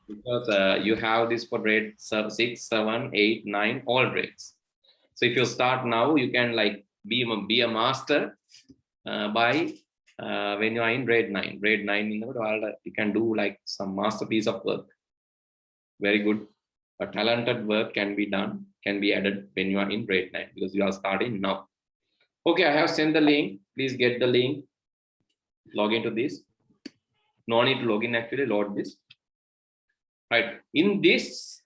Because you have this for grade 6, 7, 8, 9, all grades. So if you start now, you can like be a master by when you are in grade 9. Grade 9, you can do like some masterpiece of work. Very good. A talented work can be done, can be added when you are in grade 9 because you are starting now. Okay, I have sent the link. Please get the link. Log into this. No need to log in actually, load this. Right. In this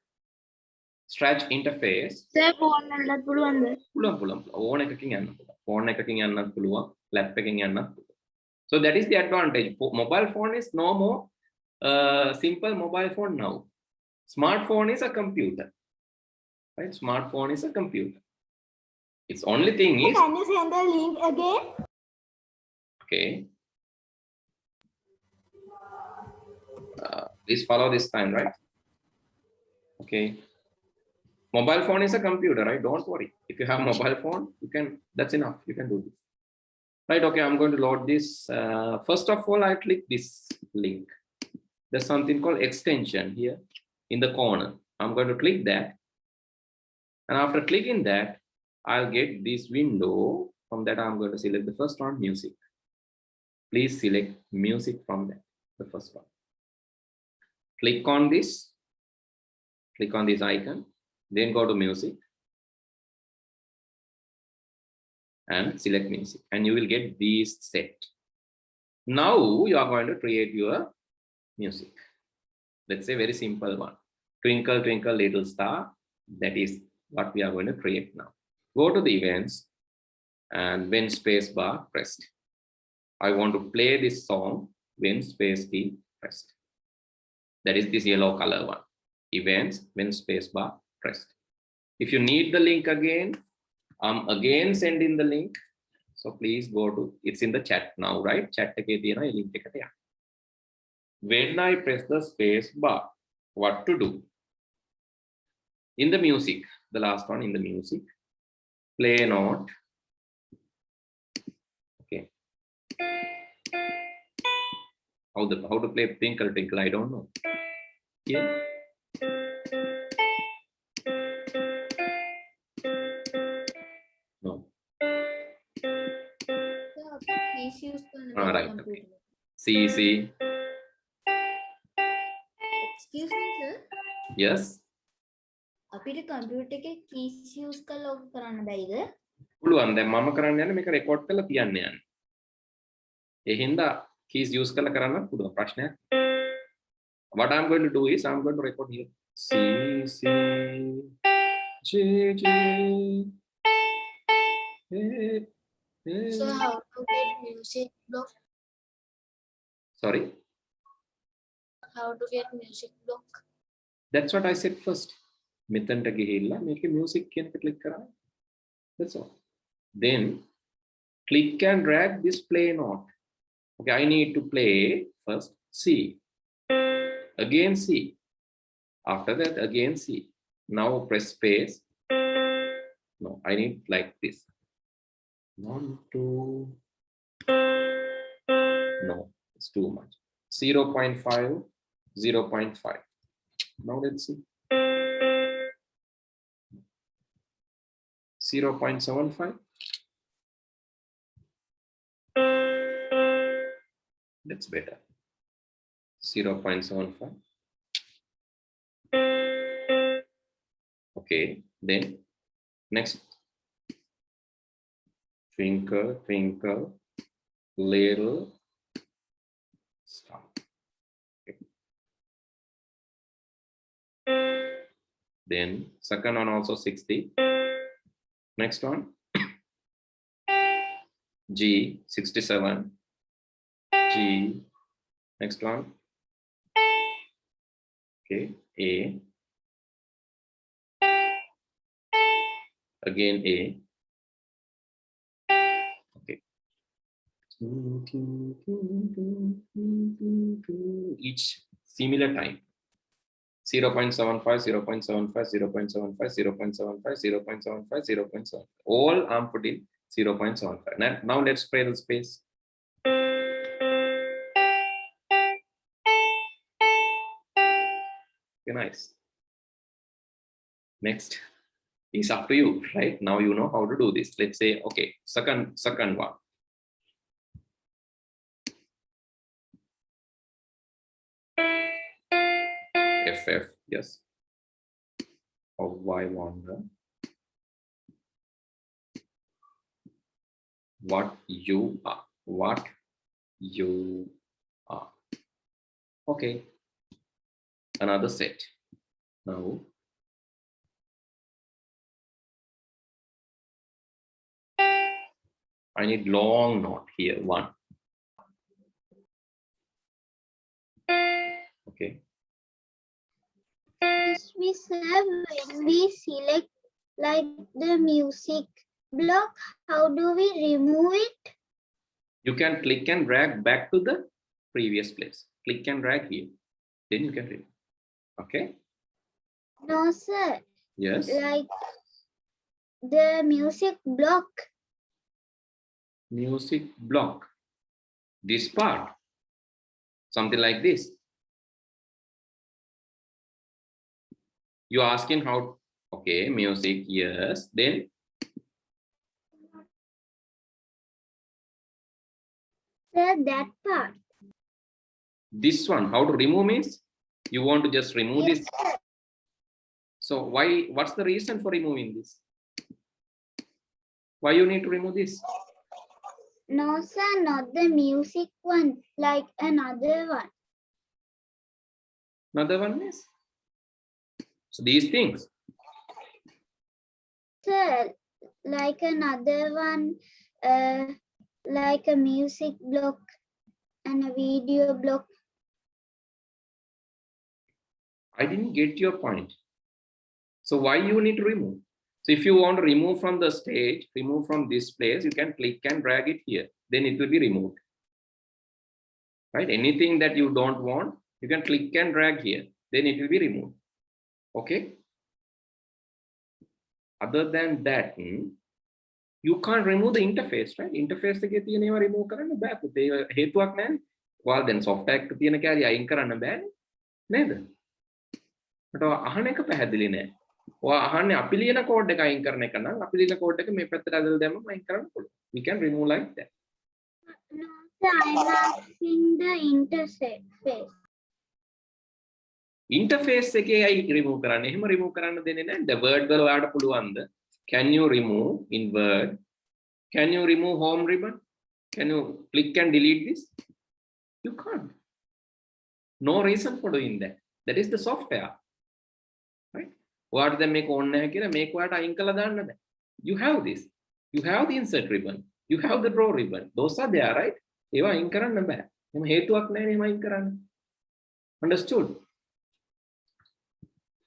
stretch interface, phone so that is the advantage. Mobile phone is no more simple mobile phone now. Smartphone is a computer. Right? Smartphone is a computer. Its only thing is. Can you send the link again? Okay. Please follow this time, right? Okay. Mobile phone is a computer, right? Don't worry. If you have mobile phone, you can. That's enough. You can do this. Right. Okay. I'm going to load this. First of all, I click this link. There's something called extension here in the corner. I'm going to click that. And after clicking that, I'll get this window. From that, I'm going to select the first one, music. Please select music from that, the first one. Click on this icon, then go to music and select music, and you will get this set. Now you are going to create your music. Let's say very simple one. Twinkle, twinkle, little star. That is what we are going to create now. Go to the events and when space bar pressed. I want to play this song when space key pressed. That is this yellow color one. Events when space bar pressed. If you need the link again, I'm again sending the link. So please go to, it's in the chat now, right? Chat link. When I press the space bar, what to do? In the music, the last one in the music, play note. Okay. How to play Twinkle Twinkle, I don't know. Yeah. No. Right. Okay. C. Excuse me, sir. Yes. අපිට computer එකේ keys use කරලා ඔක කරන්න බැයිද? පුළුවන්. දැන් මම කරන්න යන්නේ මේක රෙකෝඩ් කරලා තියන්න යන්නේ. ඒ හින්දා keys use කරලා කරන්න පුළුවන් ප්‍රශ්නයක්. What I'm going to do is I'm going to record here. C G G. So how to get music block? Sorry. How to get music block? That's what I said first. මෙතනට ගිහිල්ලා මේකේ music කියන එක click කරා. That's all. Then click and drag this play note. Okay, I need to play first C. Again C. After that again C. Now press space. No, I need like this. 1, 2. No, it's too much. 0.5, 0.5. Now let's see. 0.75. That's better. 0.75. Okay, then next. Twinkle, twinkle, little star. Okay. Then second one also 60. Next one. G, 67. G. Next one. Okay, A. Again A. Okay. Each similar time. 0.75, 0.75, 0.75, 0.75, 0.75, 0.75. All I'm putting 0.75. Now let's play the space. nice. Next is up to you, right? Now you know how to do this. Let's say, okay, second one. FF, yes. Or Y wonder. What you are. What you are. Okay. Another set. Now, I need long note here. One. Okay. We serve when we select like the music block. How do we remove it? You can click and drag back to the previous place. Click and drag here. Then you can remove. Okay. No, sir. Yes. Like the music block. Music block. This part. Something like this. You're asking how, okay, music, yes. Then Sir, that part. this one, how to remove means you want to just remove Yes, this. sir. So why, what's the reason for removing this? Why you need to remove this? No, sir, not the music one. Like another one. Another one is, so these things. Sir, like another one. Like a music block and a video block. I didn't get your point. So why you need to remove? So if you want to remove from the stage, remove from this place, you can click and drag it here. Then it will be removed. Right? Anything that you don't want, you can click and drag here. Then it will be removed. Okay? Other than that, you can't remove the interface, right? Interface එකේ තියෙන ඒවා remove කරන්න බෑ. ඒ හේතුවක් නැහැ. ඔයාලා දැන් software එක තියෙන කැලිය අයින් කරන්න බෑනේ. නේද? මට අහන එක පැහැදිලි නෑ. ඔයා අහන්නේ අපි ලියන කෝඩ් එක අයින් කරන එක නම් අපි ලියන කෝඩ් එක මේ පැත්තට ඇදලා දැම්මම අයින් කරන්න පුළුවන්. We can remove like that. No, sir, I'm asking the interface. Interface එකේ අයි remove කරන්න. එහෙම remove කරන්න දෙන්නේ නැහැ. The word වල ඔයාලට පුළුවන්ද? Can you remove in Word? Can you remove home ribbon? Can you click and delete this? You can't. No reason for doing that. That is the software. Right? ඔයාට දැන් මේක ඕනේ නැහැ කියලා මේක ඔයාට අයින් කළා දාන්න බෑ. You have this. You have the insert ribbon. You have the draw ribbon. Those are there, right? ඒවා අයින් කරන්න බෑ. එහෙම හේතුවක් නැහැ නේ අයින් කරන්න. Understood?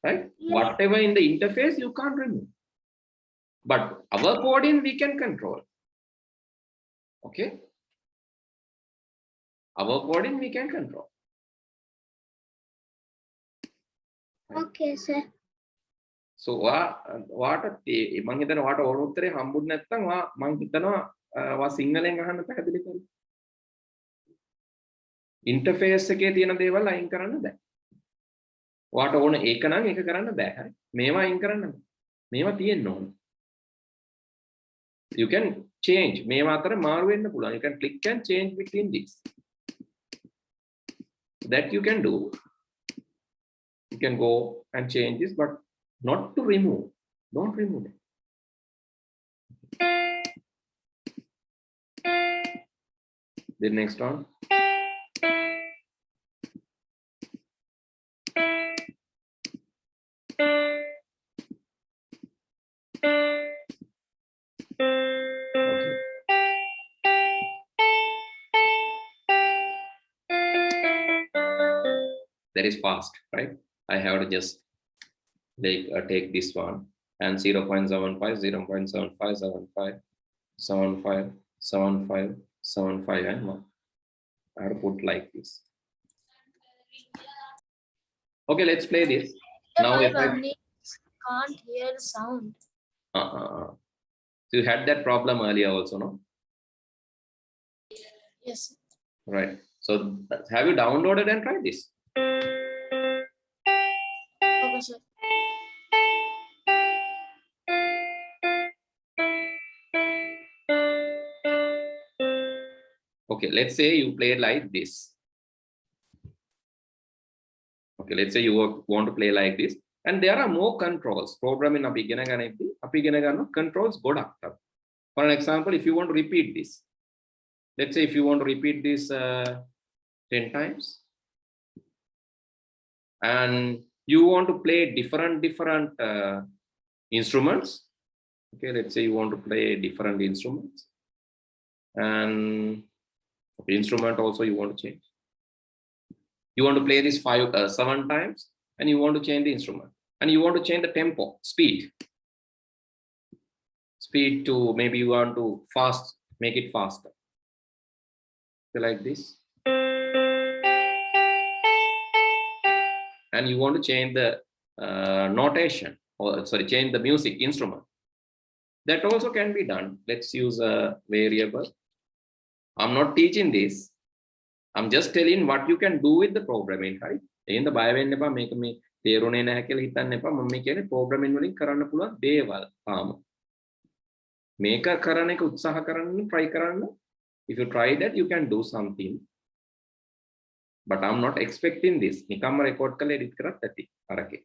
Right? Yes. Whatever in the interface you can't remove. But our coding we can control. Okay? Our coding we can control. Okay, sir. So what මං හිතනවා වාට ඕන උත්තරේ හම්බුනේ නැත්නම් මං හිතනවා වා සිංහලෙන් අහන්න පැහැදිලි කරමු. ඉන්ටර්ෆේස් එකේ තියෙන දේවල් අයින් කරන්න බෑ. වාට ඕන ඒක නම් ඒක කරන්න බෑ. හරි. මේවා අයින් කරන්න බෑ. මේවා තියෙන්න ඕන. You can change. මේවා අතර මාරු වෙන්න පුළුවන්. You can click and change between these. That you can do. You can go and change this, but not to remove. Don't remove it. The next one. That is fast, right? I have to just take this one and 0.75, 0.75, 75, 75, 75, 75, and 1. I have to put like this. Okay, let's play this. Now if I can't hear the sound. So you had that problem earlier also, no? Yes. Right. So have you downloaded and tried this? Okay, sir. Okay, let's say you play like this. Okay, let's say you want to play like this, and there are more controls. Programming controls go up. For an example, if you want to repeat this, let's say if you want to repeat this 10 times, and you want to play different instruments. Okay, let's say you want to play different instruments, and instrument also you want to change. You want to play this 7 times, and you want to change the instrument, and you want to change the tempo, speed to, maybe you want to make it faster. So like this, and you want to change the notation, or sorry, change the music instrument. That also can be done. Let's use a variable. I'm not teaching this. I'm just telling what you can do with the programming, right? In the bio make me තේරුනේ නැහැ කියලා හිතන්න එපා. මම මේ කියන්නේ programming වලින් කරන්න පුළුවන් දේවල්. මේක කරන එක උත්සාහ කරන්න try කරන්න. If you try that, you can do something. But I'm not expecting this. නිකම්ම record කරලා edit කරත් ඇති. අරකේ.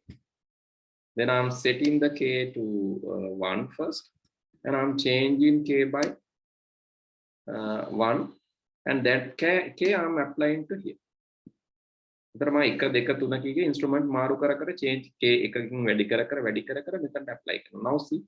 Then I'm setting the k to 1 first, and I'm changing k by 1, and that k I'm applying to here. එතන මම 1 2 3 කීගේ instrument මාරු කර කර change k එකකින් වැඩි කර කර මෙතනට apply කරනවා. Now see.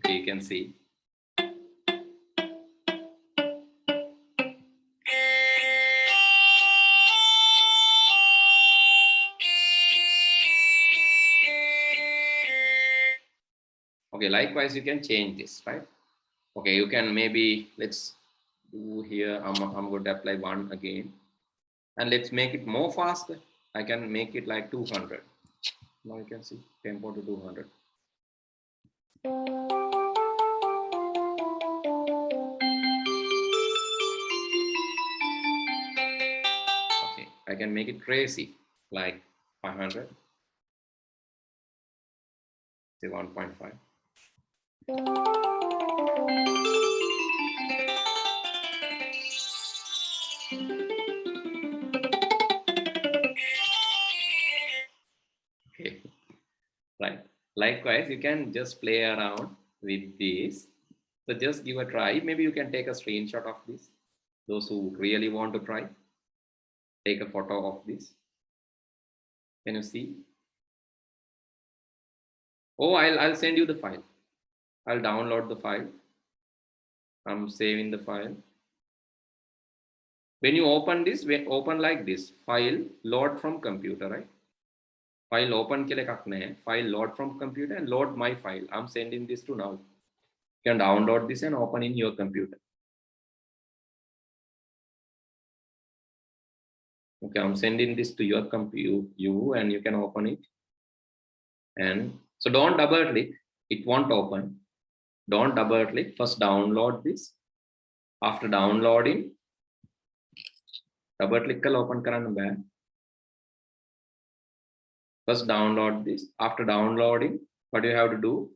You can see. Okay, likewise you can change this, right? Okay, you can maybe, let's do here, I'm going to apply 1 again, and let's make it more faster. I can make it like 200. Now you can see tempo to 200. Okay, I can make it crazy, like 500. Say 1.5. Okay, right. Likewise, you can just play around with this. So just give a try. Maybe you can take a screenshot of this. Those who really want to try, take a photo of this. Can you see? Oh, I'll send you the file. I'll download the file. I'm saving the file. When you open this, open like this, file load from computer, right? File open ke liye kakne hai. File load from computer and load my file. I'm sending this to now. You can download this and open in your computer. Okay, I'm sending this to your computer, and you can open it. And so don't double click, it won't open. Don't double click, first download this. After downloading, double click kal open karanna baya. First download this. After downloading, what you have to do?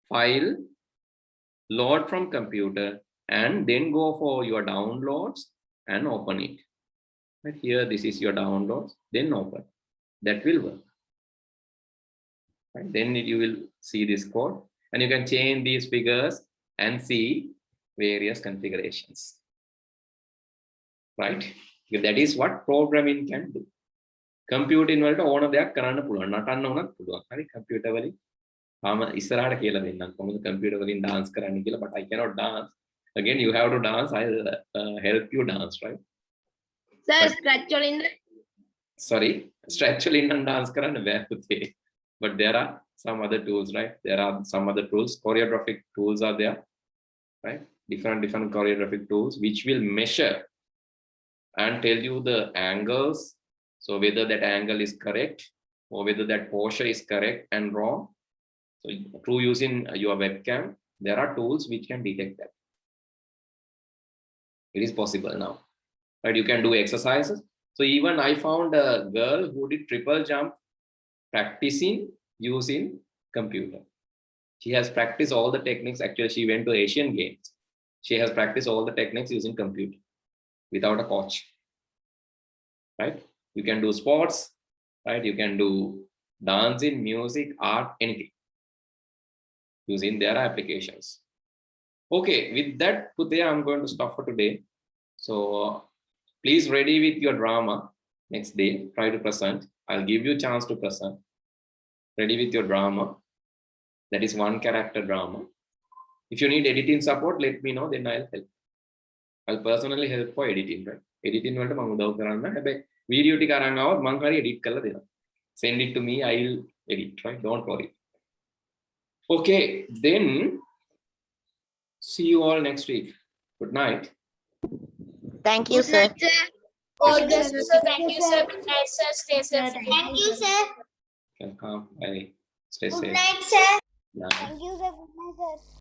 File, load from computer, and then go for your downloads and open it. Right here, this is your downloads, then open. That will work. Right? Then you will see this code, and you can change these figures and see various configurations. Right? That is what programming can do. computing වලට ඕන දෙයක් කරන්න පුළුවන්. නටන්න උනත් පුළුවන්. හරි computer වලින්. ඉස්සරහට කියලා දෙන්නම් කොහොමද computer වලින් dance කරන්න කියලා, but I cannot dance. Again, you have to dance. I'll help you dance, right? Sir, But- scratch වලින් Sorry, stretch වලින් නම් dance කරන්න බෑ පුතේ. But there are some other tools, right? There are some other tools. Choreographic tools are there, right? Different choreographic tools which will measure and tell you the angles. So whether that angle is correct or whether that posture is correct and wrong. So through using your webcam, there are tools which can detect that. It is possible now, right? You can do exercises. So even I found a girl who did triple jump practicing using computer. She has practiced all the techniques. Actually, she went to Asian Games. She has practiced all the techniques using computer without a coach, right? You can do sports, right? You can do dancing, music, art, anything using their applications. Okay, with that, Putya, I'm going to stop for today. So please ready with your drama next day. Try to present. I'll give you a chance to present. Ready with your drama. That is one character drama. If you need editing support, let me know, then I'll help. I'll personally help for editing, right? Editing වලට මම උදව් කරන්න. හැබැයි video ටික අරන් ආවොත් මම හරිය edit කරලා දෙනවා. Send it to me, I'll edit, right? Don't worry. Okay, then see you all next week. Good night. Thank you, sir. all the best, sir. Thank you, sir. Good night, sir. Stay safe. Thank you, sir. Welcome. Bye. Stay Good safe. night, sir. Bye. Thank you, sir. Good night, sir.